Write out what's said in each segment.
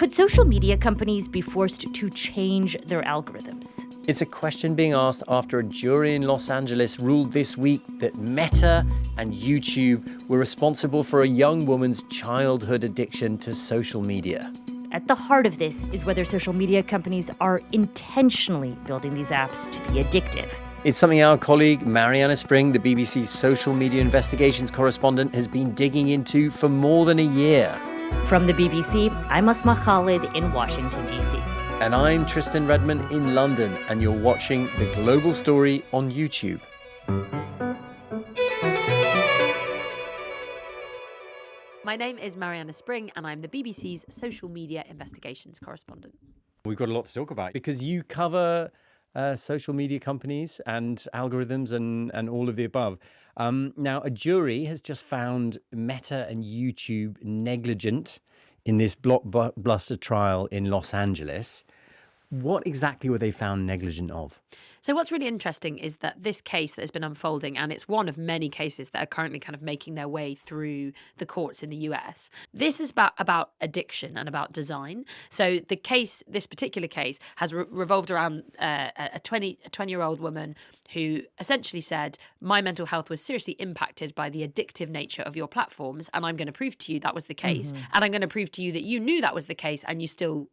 Could social media companies be forced to change their algorithms? It's a question being asked after a jury in Los Angeles ruled this week that Meta and YouTube were responsible for a young woman's childhood addiction to social media. At the heart of this is whether social media companies are intentionally building these apps to be addictive. It's something our colleague Mariana Spring, the BBC's social media investigations correspondent, has been digging into for more than a year. From the BBC, I'm Asma Khalid in Washington, D.C. And I'm Tristan Redman in London, and you're watching The Global Story on YouTube. My name is Mariana Spring, and I'm the BBC's social media investigations correspondent. We've got a lot to talk about because you cover social media companies and algorithms and all of the above. Now, a jury has just found Meta and YouTube negligent in this blockbuster trial in Los Angeles. What exactly were they found negligent of? So what's really interesting is that this case that has been unfolding, and it's one of many cases that are currently kind of making their way through the courts in the US. This is about addiction and about design. So the case, this particular case, has revolved around a 20-year-old woman who essentially said, my mental health was seriously impacted by the addictive nature of your platforms, and I'm going to prove to you that was the case. And I'm going to prove to you that you knew that was the case and you still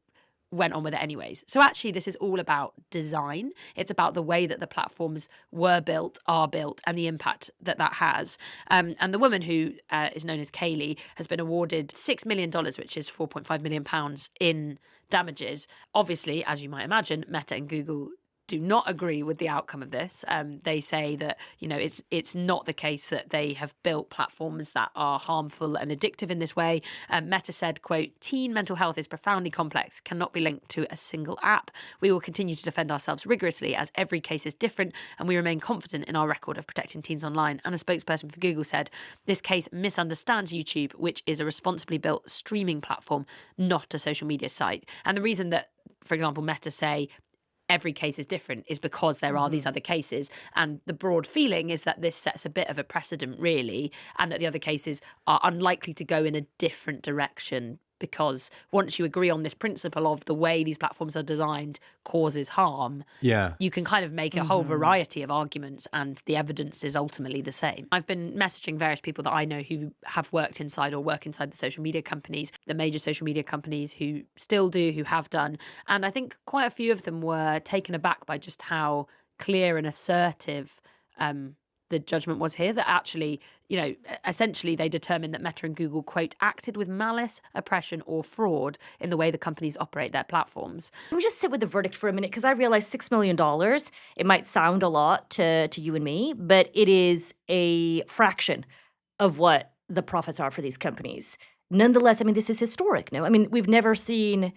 went on with it anyways. So actually, this is all about design. It's about the way that the platforms were built, are built, and the impact that that has. And the woman who is known as Kaylee has been awarded $6 million, which is £4.5 million in damages. Obviously, as you might imagine, Meta and Google do not agree with the outcome of this. They say that, it's not the case that they have built platforms that are harmful and addictive in this way. Meta said, quote, teen mental health is profoundly complex, cannot be linked to a single app. We will continue to defend ourselves rigorously as every case is different, and we remain confident in our record of protecting teens online. And a spokesperson for Google said, this case misunderstands YouTube, which is a responsibly built streaming platform, not a social media site. And the reason that, for example, Meta say every case is different is because there are these other cases. And the broad feeling is that this sets a bit of a precedent, really, and that the other cases are unlikely to go in a different direction, because once you agree on this principle of the way these platforms are designed causes harm, you can kind of make a whole variety of arguments, and the evidence is ultimately the same. I've been messaging various people that I know who have worked inside or work inside the social media companies, the major social media companies who still do, who have done. And I think quite a few of them were taken aback by just how clear and assertive the judgment was here, that actually, essentially they determined that Meta and Google, quote, acted with malice, oppression or fraud in the way the companies operate their platforms. Can we just sit with the verdict for a minute? Because I realize $6 million, it might sound a lot to you and me, but it is a fraction of what the profits are for these companies. Nonetheless, this is historic. No, we've never seen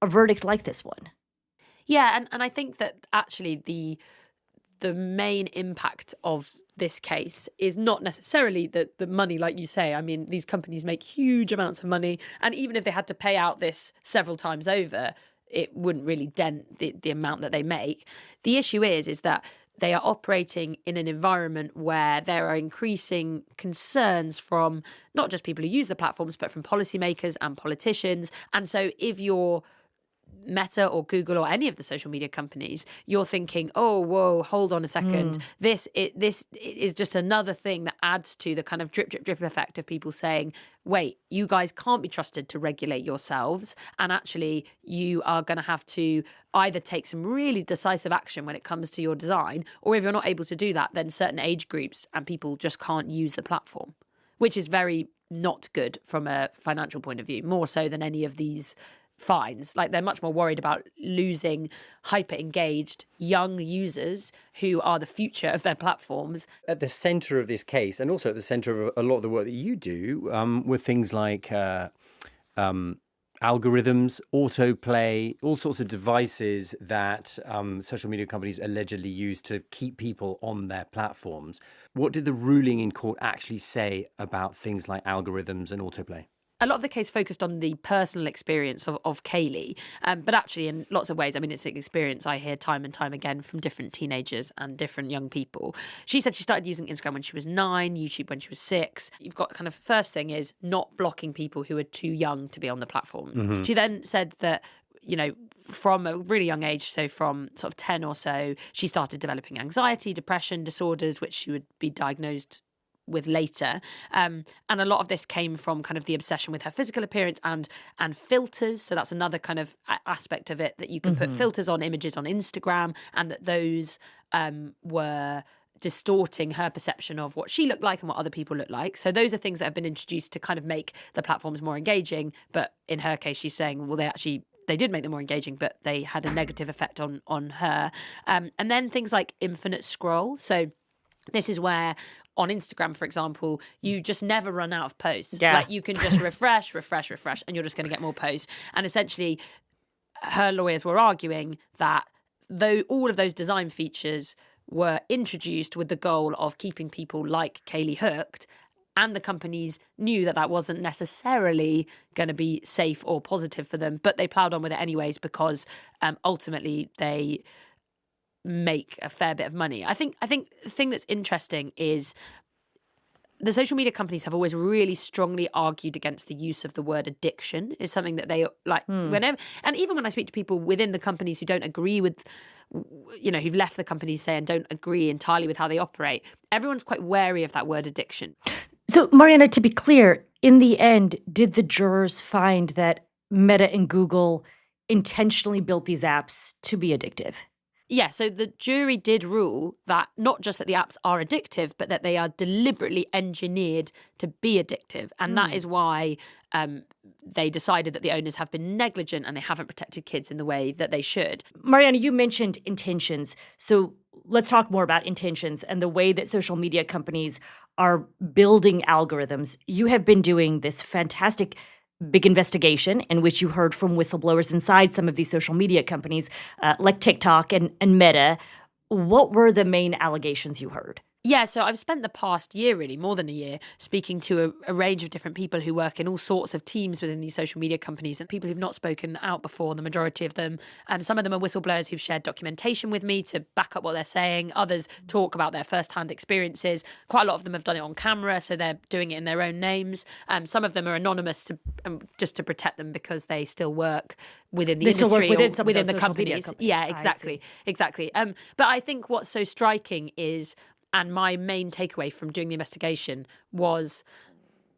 a verdict like this one. Yeah, and I think that actually the main impact of this case is not necessarily the money, like you say. These companies make huge amounts of money, and even if they had to pay out this several times over, it wouldn't really dent the amount that they make. The issue is that they are operating in an environment where there are increasing concerns from not just people who use the platforms, but from policymakers and politicians. And so if you're Meta or Google or any of the social media companies, you're thinking, oh, whoa, hold on a second. This is just another thing that adds to the kind of drip, drip, drip effect of people saying, wait, you guys can't be trusted to regulate yourselves. And actually, you are going to have to either take some really decisive action when it comes to your design, or if you're not able to do that, then certain age groups and people just can't use the platform, which is very not good from a financial point of view, more so than any of these fines. Like, they're much more worried about losing hyper-engaged young users who are the future of their platforms. At the centre of this case, and also at the centre of a lot of the work that you do, were things like algorithms, autoplay, all sorts of devices that social media companies allegedly use to keep people on their platforms. What did the ruling in court actually say about things like algorithms and autoplay? a lot of the case focused on the personal experience of Kaylee, but actually in lots of ways, I mean, it's an experience I hear time and time again from different teenagers and different young people. She said she started using Instagram when she was 9, YouTube when she was 6. You've got kind of first thing is not blocking people who are too young to be on the platforms. She then said that, you know, from a really young age, so from sort of 10 or so, she started developing anxiety, depression, disorders, which she would be diagnosed with later, and a lot of this came from kind of the obsession with her physical appearance and filters. So that's another kind of aspect of it, that you can put filters on images on Instagram, and that those were distorting her perception of what she looked like and what other people look like. So those are things that have been introduced to kind of make the platforms more engaging. But in her case, she's saying, well, they did make them more engaging, but they had a negative effect on her. And then things like infinite scroll. So this is where on Instagram, for example, you just never run out of posts. Yeah. Like you can just refresh, and you're just going to get more posts. And essentially, her lawyers were arguing that though all of those design features were introduced with the goal of keeping people like Kaylee hooked, and the companies knew that that wasn't necessarily going to be safe or positive for them, but they ploughed on with it anyways because ultimately they make a fair bit of money. I think the thing that's interesting is the social media companies have always really strongly argued against the use of the word addiction. Is something that they like whenever, and even when I speak to people within the companies who don't agree with, you know, who've left the companies, say, and don't agree entirely with how they operate, everyone's quite wary of that word addiction. So, Mariana, to be clear, in the end, did the jurors find that Meta and Google intentionally built these apps to be addictive? Yeah, so the jury did rule that not just that the apps are addictive, but that they are deliberately engineered to be addictive. And that is why they decided that the owners have been negligent and they haven't protected kids in the way that they should. Mariana, you mentioned intentions. So let's talk more about intentions and the way that social media companies are building algorithms. You have been doing this fantastic big investigation in which you heard from whistleblowers inside some of these social media companies like TikTok and Meta. What were the main allegations you heard? Yeah, so I've spent the past year, really, more than a year, speaking to a range of different people who work in all sorts of teams within these social media companies and people who've not spoken out before, the majority of them. Some of them are whistleblowers who've shared documentation with me to back up what they're saying. Others talk about their first-hand experiences. Quite a lot of them have done it on camera, so they're doing it in their own names. Some of them are anonymous just to protect them because they still work within the industry, still work within or some of within those the social media companies. companies. Yeah, I exactly. But I think what's so striking is, and my main takeaway from doing the investigation was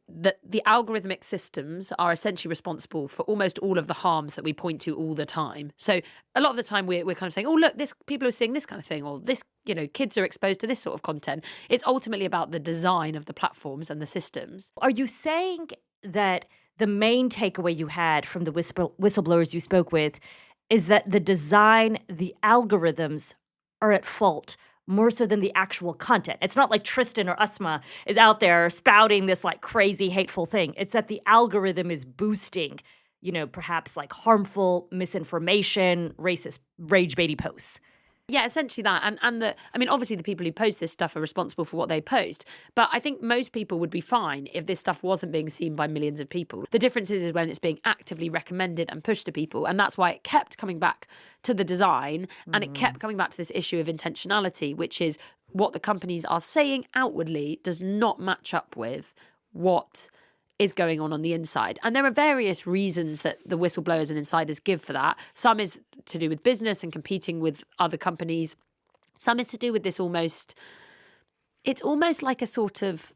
that the algorithmic systems are essentially responsible for almost all of the harms that we point to all the time. So a lot of the time we're kind of saying, oh, look, people are seeing this kind of thing, or this, you know, kids are exposed to this sort of content. It's ultimately about the design of the platforms and the systems. Are you saying that the main takeaway you had from the whistleblowers you spoke with is that the design, the algorithms are at fault more so than the actual content? It's not like Tristan or Asma is out there spouting this like crazy hateful thing. It's that the algorithm is boosting, you know, perhaps like harmful misinformation, racist, rage-baity posts. Yeah, essentially that. Obviously the people who post this stuff are responsible for what they post. But I think most people would be fine if this stuff wasn't being seen by millions of people. The difference is when it's being actively recommended and pushed to people. And that's why it kept coming back to the design, and it kept coming back to this issue of intentionality, which is what the companies are saying outwardly does not match up with what is going on the inside. And there are various reasons that the whistleblowers and insiders give for that. Some is to do with business and competing with other companies. Some is to do with this it's almost like a sort of,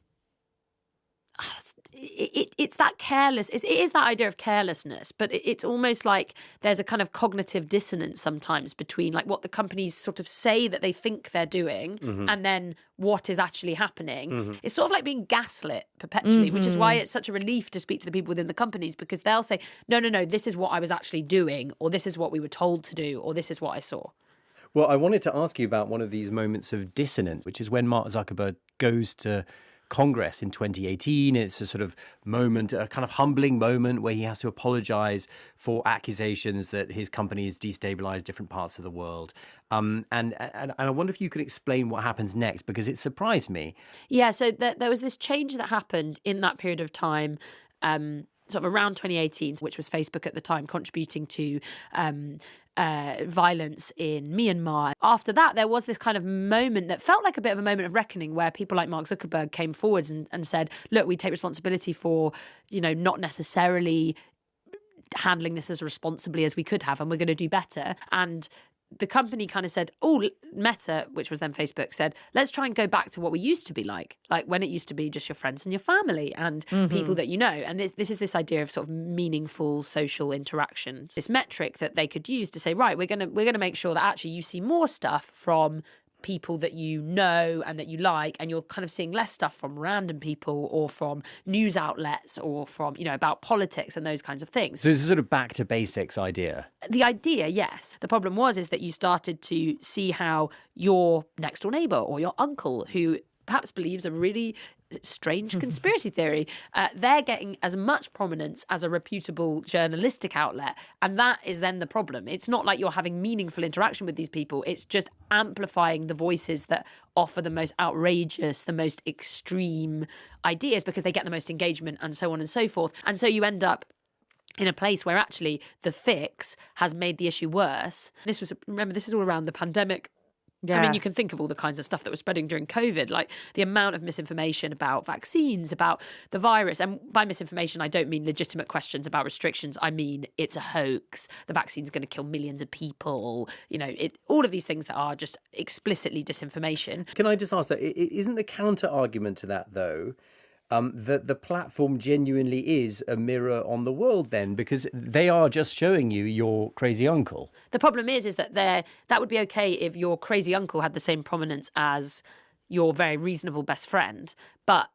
it's that careless, it is that idea of carelessness, but it's almost like there's a kind of cognitive dissonance sometimes between like what the companies sort of say that they think they're doing and then what is actually happening. It's sort of like being gaslit perpetually, which is why it's such a relief to speak to the people within the companies, because they'll say, no, this is what I was actually doing, or this is what we were told to do, or this is what I saw. Well, I wanted to ask you about one of these moments of dissonance, which is when Mark Zuckerberg goes to Congress in 2018. It's a sort of moment, a kind of humbling moment where he has to apologize for accusations that his company has destabilized different parts of the world. And I wonder if you could explain what happens next, because it surprised me. Yeah, so there was this change that happened in that period of time sort of around 2018, which was Facebook at the time, contributing to violence in Myanmar. After that, there was this kind of moment that felt like a bit of a moment of reckoning where people like Mark Zuckerberg came forwards and said, look, we take responsibility for, not necessarily handling this as responsibly as we could have, and we're going to do better. And the company kind of said, Meta, which was then Facebook, said, let's try and go back to what we used to be like when it used to be just your friends and your family and people that you know. And this is this idea of sort of meaningful social interaction, this metric that they could use to say, right, we're gonna make sure that actually you see more stuff from people that you know and that you like, and you're kind of seeing less stuff from random people or from news outlets or from, about politics and those kinds of things. So this is sort of back to basics idea. The idea, yes. The problem is that you started to see how your next door neighbour or your uncle, who perhaps believes a really strange conspiracy theory, they're getting as much prominence as a reputable journalistic outlet. And that is then the problem. It's not like you're having meaningful interaction with these people. It's just amplifying the voices that offer the most outrageous, the most extreme ideas because they get the most engagement and so on and so forth. And so you end up in a place where actually the fix has made the issue worse. This is all around the pandemic. Yeah. I mean, you can think of all the kinds of stuff that was spreading during COVID, like the amount of misinformation about vaccines, about the virus. And by misinformation, I don't mean legitimate questions about restrictions. I mean, it's a hoax. The vaccine's going to kill millions of people. All of these things that are just explicitly disinformation. Can I just ask that, isn't the counter argument to that, though, that the platform genuinely is a mirror on the world then, because they are just showing you your crazy uncle? The problem is that that would be okay if your crazy uncle had the same prominence as your very reasonable best friend, but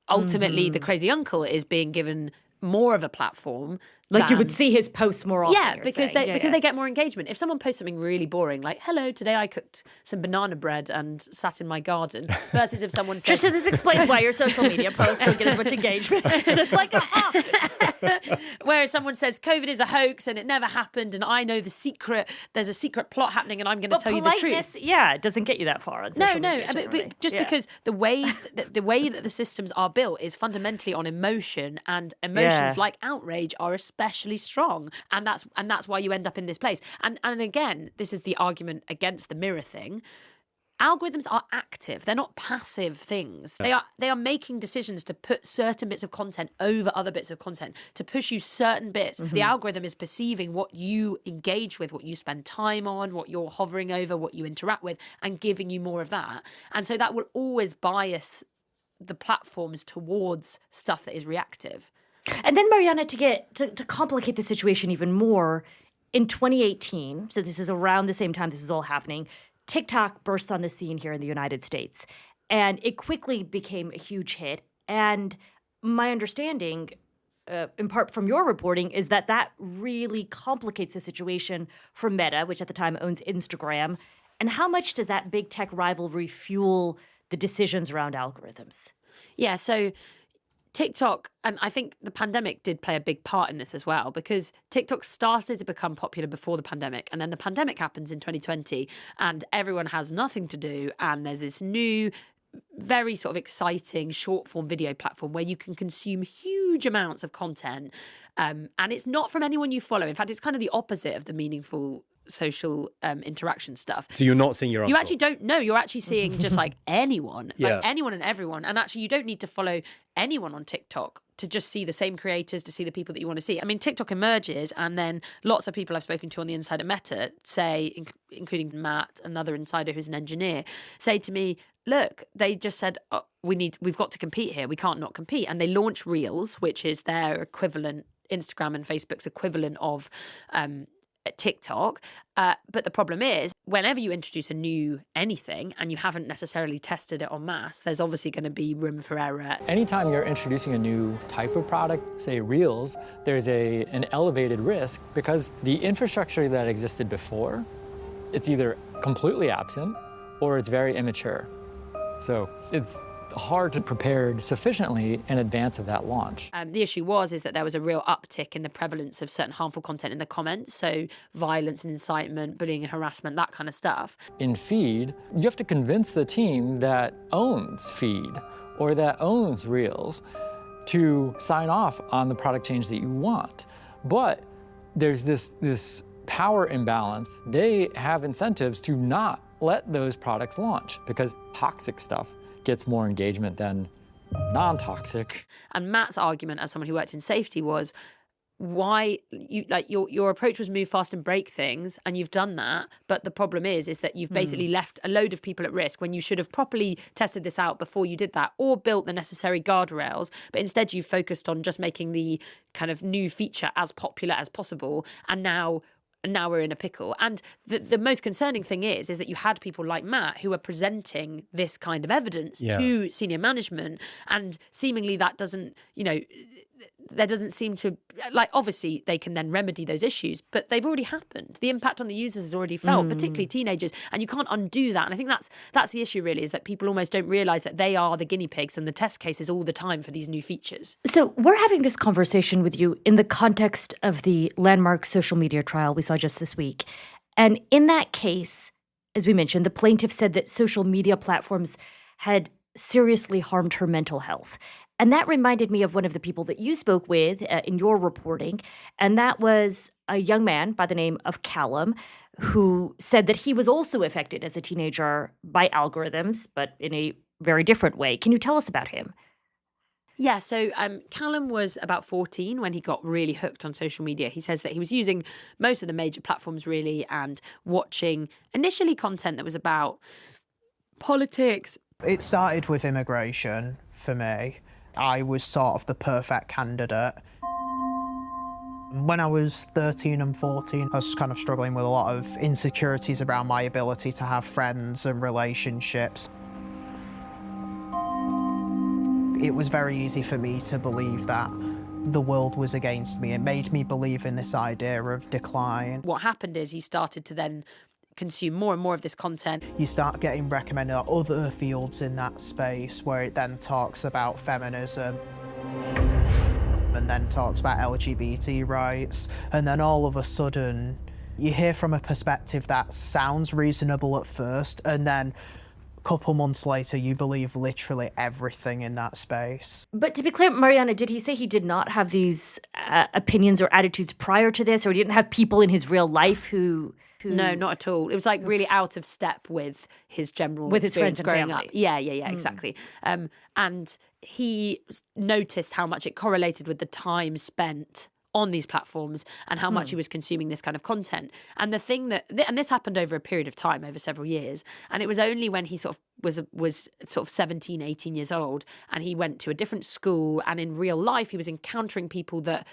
ultimately the crazy uncle is being given more of a platform. You would see his posts more often. Yeah, because they get more engagement. If someone posts something really boring, like, hello, today I cooked some banana bread and sat in my garden, versus if someone says... Trisha, this explains why your social media posts don't get as much engagement. Just like, Whereas someone says, COVID is a hoax and it never happened and I know the secret, there's a secret plot happening and I'm going to tell you the truth. It doesn't get you that far on social media. But just because the way that the systems are built is fundamentally on emotion, and emotions like outrage are especially strong, and that's why you end up in this place. And again, this is the argument against the mirror thing. Algorithms are active. They're not passive things. They are making decisions to put certain bits of content over other bits of content, to push you certain bits. The algorithm is perceiving what you engage with, what you spend time on, what you're hovering over, what you interact with, and giving you more of that. And so that will always bias the platforms towards stuff that is reactive. And then, Mariana, to complicate the situation even more, in 2018, so this is around the same time this is all happening, TikTok burst on the scene here in the United States, and it quickly became a huge hit. And my understanding, in part from your reporting, is that really complicates the situation for Meta, which at the time owns Instagram. And how much does that big tech rivalry fuel the decisions around algorithms? Yeah, so TikTok, and I think the pandemic did play a big part in this as well, because TikTok started to become popular before the pandemic, and then the pandemic happens in 2020 and everyone has nothing to do, and there's this new, very sort of exciting short form video platform where you can consume huge amounts of content, and it's not from anyone you follow. In fact, it's kind of the opposite of the meaningful social interaction stuff. So you're not seeing your uncle? You actually don't know. You're actually seeing just like anyone, anyone and everyone. And actually you don't need to follow anyone on TikTok to just see the same creators, to see the people that you want to see. I mean, TikTok emerges, and then lots of people I've spoken to on the inside of Meta say, including Matt, another insider who's an engineer, say to me, look, they just said, we've got to compete here. We can't not compete. And they launch Reels, which is their equivalent, Instagram and Facebook's equivalent of TikTok. But the problem is, whenever you introduce a new anything and you haven't necessarily tested it en masse, there's obviously going to be room for error. Anytime you're introducing a new type of product, say Reels, there's an elevated risk because the infrastructure that existed before, it's either completely absent or it's very immature. So it's hard to prepare sufficiently in advance of that launch. The issue is that there was a real uptick in the prevalence of certain harmful content in the comments, so violence and incitement, bullying and harassment, that kind of stuff. In Feed, you have to convince the team that owns Feed or that owns Reels to sign off on the product change that you want. But there's this power imbalance. They have incentives to not let those products launch because toxic stuff gets more engagement than non-toxic. And Matt's argument as someone who worked in safety was, why your approach was move fast and break things, and you've done that, but the problem is that you've basically left a load of people at risk when you should have properly tested this out before you did that, or built the necessary guardrails, but instead you've focused on just making the kind of new feature as popular as possible, and now we're in a pickle. And the most concerning thing is that you had people like Matt who were presenting this kind of evidence to senior management, and seemingly that doesn't, there doesn't seem to, obviously they can then remedy those issues, but they've already happened. The impact on the users is already felt, particularly teenagers, and you can't undo that. And I think that's the issue really, is that people almost don't realise that they are the guinea pigs and the test cases all the time for these new features. So we're having this conversation with you in the context of the landmark social media trial we saw just this week. And in that case, as we mentioned, the plaintiff said that social media platforms had seriously harmed her mental health. And that reminded me of one of the people that you spoke with in your reporting. And that was a young man by the name of Callum, who said that he was also affected as a teenager by algorithms, but in a very different way. Can you tell us about him? Yeah, so Callum was about 14 when he got really hooked on social media. He says that he was using most of the major platforms really, and watching initially content that was about politics. It started with immigration for me. I was sort of the perfect candidate. When I was 13 and 14, I was kind of struggling with a lot of insecurities around my ability to have friends and relationships. It was very easy for me to believe that the world was against me. It made me believe in this idea of decline. What happened is he started to then consume more and more of this content. You start getting recommended other fields in that space where it then talks about feminism and then talks about LGBT rights, and then all of a sudden you hear from a perspective that sounds reasonable at first, and then a couple months later you believe literally everything in that space. But to be clear, Mariana, did he say he did not have these opinions or attitudes prior to this, or he didn't have people in his real life who... No, not at all. It was like really out of step with his general with his friends experience and growing family. up. Yeah, exactly. And he noticed how much it correlated with the time spent on these platforms and how much he was consuming this kind of content. And the thing and this happened over a period of time, over several years. And it was only when he sort of was sort of 17, 18 years old, and he went to a different school, and in real life he was encountering people that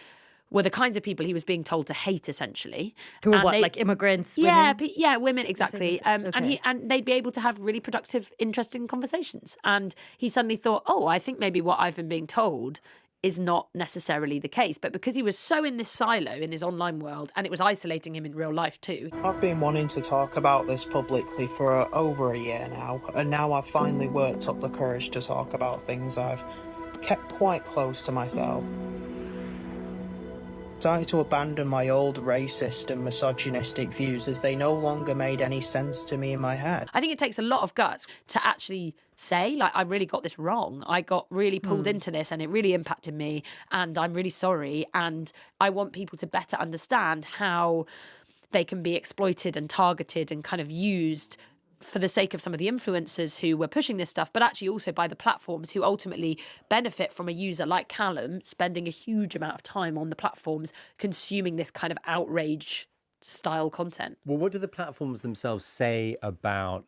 were the kinds of people he was being told to hate, essentially. Who were like immigrants, women? Yeah, women, exactly. Okay. And they'd be able to have really productive, interesting conversations. And he suddenly thought, oh, I think maybe what I've been being told is not necessarily the case. But because he was so in this silo in his online world, and it was isolating him in real life too. I've been wanting to talk about this publicly for over a year now, and now I've finally worked up the courage to talk about things I've kept quite close to myself. Started to abandon my old racist and misogynistic views as they no longer made any sense to me in my head. I think it takes a lot of guts to actually say, like, I really got this wrong. I got really pulled into this and it really impacted me, and I'm really sorry. And I want people to better understand how they can be exploited and targeted and kind of used for the sake of some of the influencers who were pushing this stuff, but actually also by the platforms who ultimately benefit from a user like Callum spending a huge amount of time on the platforms consuming this kind of outrage style content. Well, what do the platforms themselves say about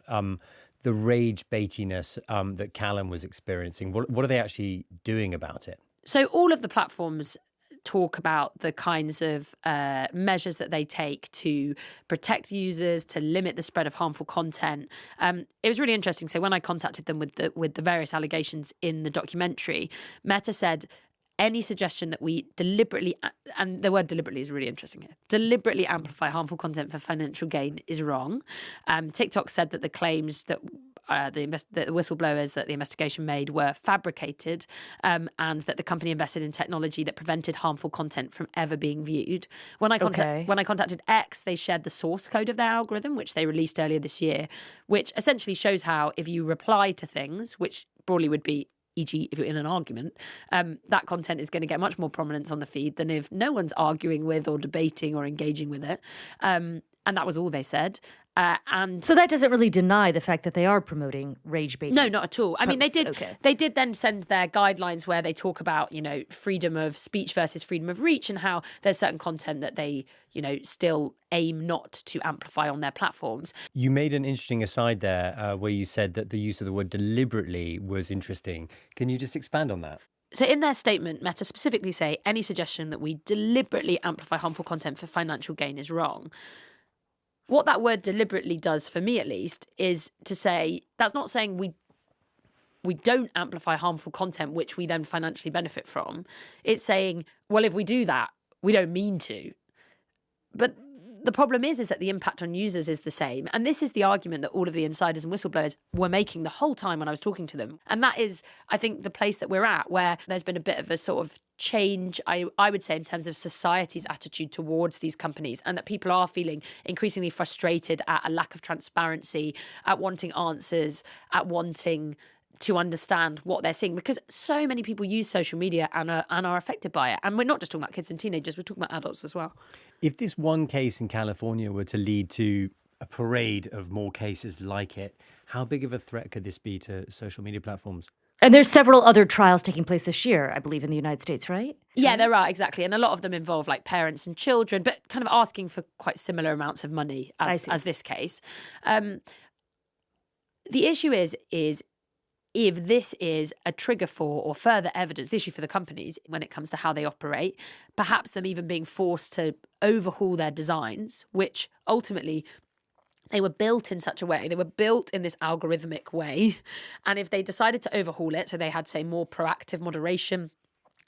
the rage baitiness that Callum was experiencing? What are they actually doing about it? So all of the platforms talk about the kinds of measures that they take to protect users, to limit the spread of harmful content. It was really interesting. So when I contacted them with the various allegations in the documentary, Meta said any suggestion that we deliberately, and the word deliberately is really interesting here, deliberately amplify harmful content for financial gain is wrong. TikTok said that the claims that the whistleblowers that the investigation made were fabricated, and that the company invested in technology that prevented harmful content from ever being viewed. When I contacted X, they shared the source code of their algorithm, which they released earlier this year, which essentially shows how if you reply to things, which broadly would be e.g. if you're in an argument, that content is going to get much more prominence on the feed than if no one's arguing with or debating or engaging with it. And that was all they said. And So that doesn't really deny the fact that they are promoting rage baiting. no, not at all. I mean, they posts. did. Okay. They did then send their guidelines where they talk about, freedom of speech versus freedom of reach, and how there's certain content that they, still aim not to amplify on their platforms. You made an interesting aside there where you said that the use of the word deliberately was interesting. Can you just expand on that? So in their statement, Meta specifically say any suggestion that we deliberately amplify harmful content for financial gain is wrong. What that word deliberately does, for me at least, is to say that's not saying we don't amplify harmful content which we then financially benefit from. It's saying, well, if we do that, we don't mean to. But the problem is that the impact on users is the same. And this is the argument that all of the insiders and whistleblowers were making the whole time when I was talking to them. And that is, I think, the place that we're at, where there's been a bit of a sort of change, I would say, in terms of society's attitude towards these companies, and that people are feeling increasingly frustrated at a lack of transparency, at wanting answers, at wanting to understand what they're seeing, because so many people use social media and are affected by it. And we're not just talking about kids and teenagers, we're talking about adults as well. If this one case in California were to lead to a parade of more cases like it, how big of a threat could this be to social media platforms? And there's several other trials taking place this year, I believe, in the United States, right? Yeah, there are, exactly. And a lot of them involve like parents and children, but kind of asking for quite similar amounts of money as this case. The issue is if this is a trigger for or further evidence, the issue for the companies when it comes to how they operate, perhaps them even being forced to overhaul their designs, which ultimately they were built in such a way, they were built in this algorithmic way. And if they decided to overhaul it, so they had, say, more proactive moderation,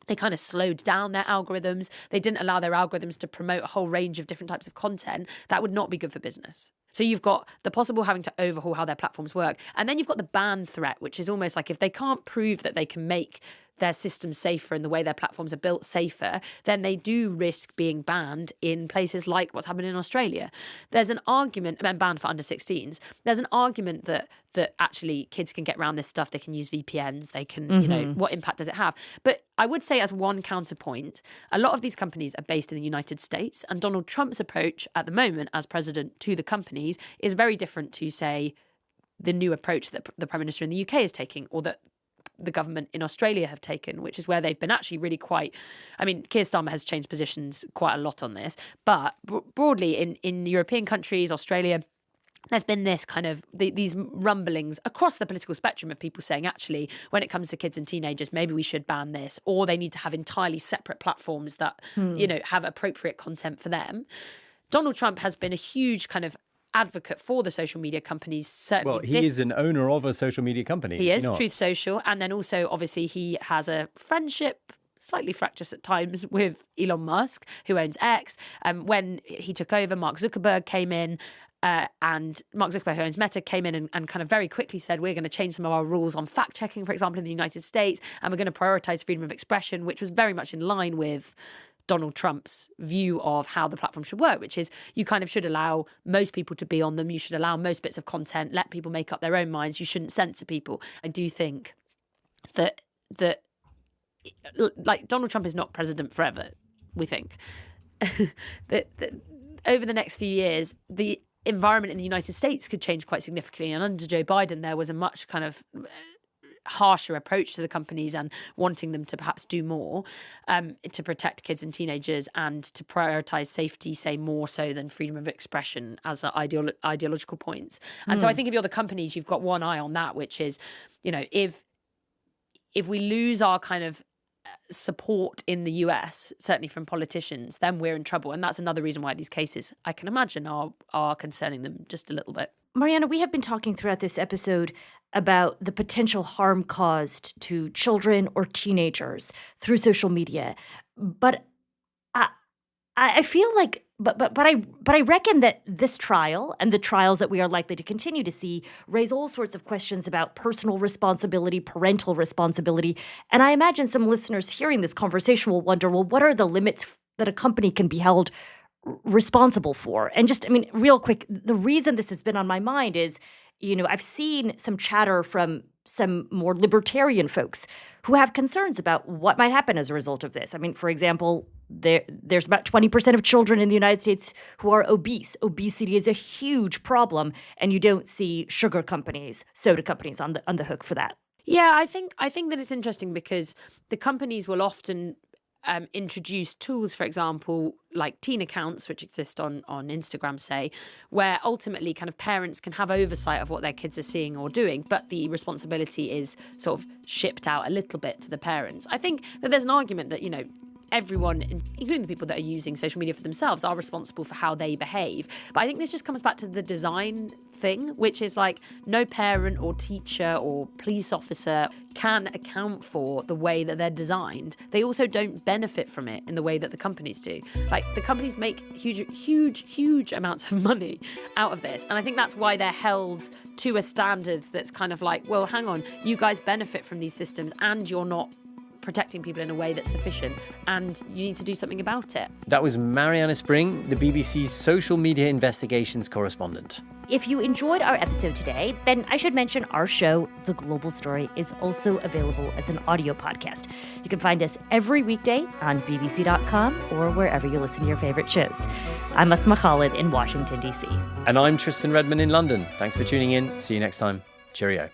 they kind of slowed down their algorithms, they didn't allow their algorithms to promote a whole range of different types of content, that would not be good for business. So you've got the possible having to overhaul how their platforms work. And then you've got the ban threat, which is almost like if they can't prove that they can make their systems safer and the way their platforms are built safer, then they do risk being banned in places like what's happened in Australia. There's an argument, and banned for under 16s, there's an argument that actually kids can get around this stuff, they can use VPNs, they can, what impact does it have? But I would say as one counterpoint, a lot of these companies are based in the United States, and Donald Trump's approach at the moment as president to the companies is very different to, say, the new approach that the Prime Minister in the UK is taking, or that the government in Australia have taken, which is where they've been actually really quite, I mean, Keir Starmer has changed positions quite a lot on this, but broadly in European countries, Australia, there's been this kind of these rumblings across the political spectrum of people saying, actually, when it comes to kids and teenagers, maybe we should ban this, or they need to have entirely separate platforms that, have appropriate content for them. Donald Trump has been a huge kind of advocate for the social media companies. Certainly, well, he is an owner of a social media company. He is, Truth Social. And then also, obviously, he has a friendship, slightly fractious at times, with Elon Musk, who owns X. When he took over, Mark Zuckerberg came in. And Mark Zuckerberg, who owns Meta, came in and kind of very quickly said, we're going to change some of our rules on fact-checking, for example, in the United States, and we're going to prioritise freedom of expression, which was very much in line with Donald Trump's view of how the platform should work, which is you kind of should allow most people to be on them. You should allow most bits of content, let people make up their own minds. You shouldn't censor people. I do think that like Donald Trump is not president forever, we think. that over the next few years, the environment in the United States could change quite significantly. And under Joe Biden, there was a much kind of harsher approach to the companies and wanting them to perhaps do more to protect kids and teenagers and to prioritize safety, say, more so than freedom of expression as ideological points. And so I think if you're the companies, you've got one eye on that, which is, if we lose our kind of support in the US, certainly from politicians, then we're in trouble. And that's another reason why these cases, I can imagine, are concerning them just a little bit. Mariana, we have been talking throughout this episode about the potential harm caused to children or teenagers through social media. But I feel like, but I reckon that this trial and the trials that we are likely to continue to see raise all sorts of questions about personal responsibility, parental responsibility. And I imagine some listeners hearing this conversation will wonder, well, what are the limits that a company can be held responsible for? And just, I mean, real quick, the reason this has been on my mind is I've seen some chatter from some more libertarian folks who have concerns about what might happen as a result of this. I mean, for example, there's about 20% of children in the United States who are obese. Obesity is a huge problem, and you don't see sugar companies, soda companies on the hook for that. Yeah, I think that it's interesting because the companies will often introduce tools, for example, like teen accounts, which exist on Instagram, say, where ultimately kind of parents can have oversight of what their kids are seeing or doing, but the responsibility is sort of shipped out a little bit to the parents. I think that there's an argument that, everyone, including the people that are using social media for themselves, are responsible for how they behave. But I think this just comes back to the design thing, which is like no parent or teacher or police officer can account for the way that they're designed. They also don't benefit from it in the way that the companies do. Like, the companies make huge amounts of money out of this. And I think that's why they're held to a standard that's kind of like, well, hang on, you guys benefit from these systems and you're not protecting people in a way that's sufficient, and you need to do something about it. That was Mariana Spring, the BBC's social media investigations correspondent. If you enjoyed our episode today, then I should mention our show, The Global Story, is also available as an audio podcast. You can find us every weekday on bbc.com or wherever you listen to your favorite shows. I'm Asma Khalid in Washington, D.C. And I'm Tristan Redman in London. Thanks for tuning in. See you next time. Cheerio.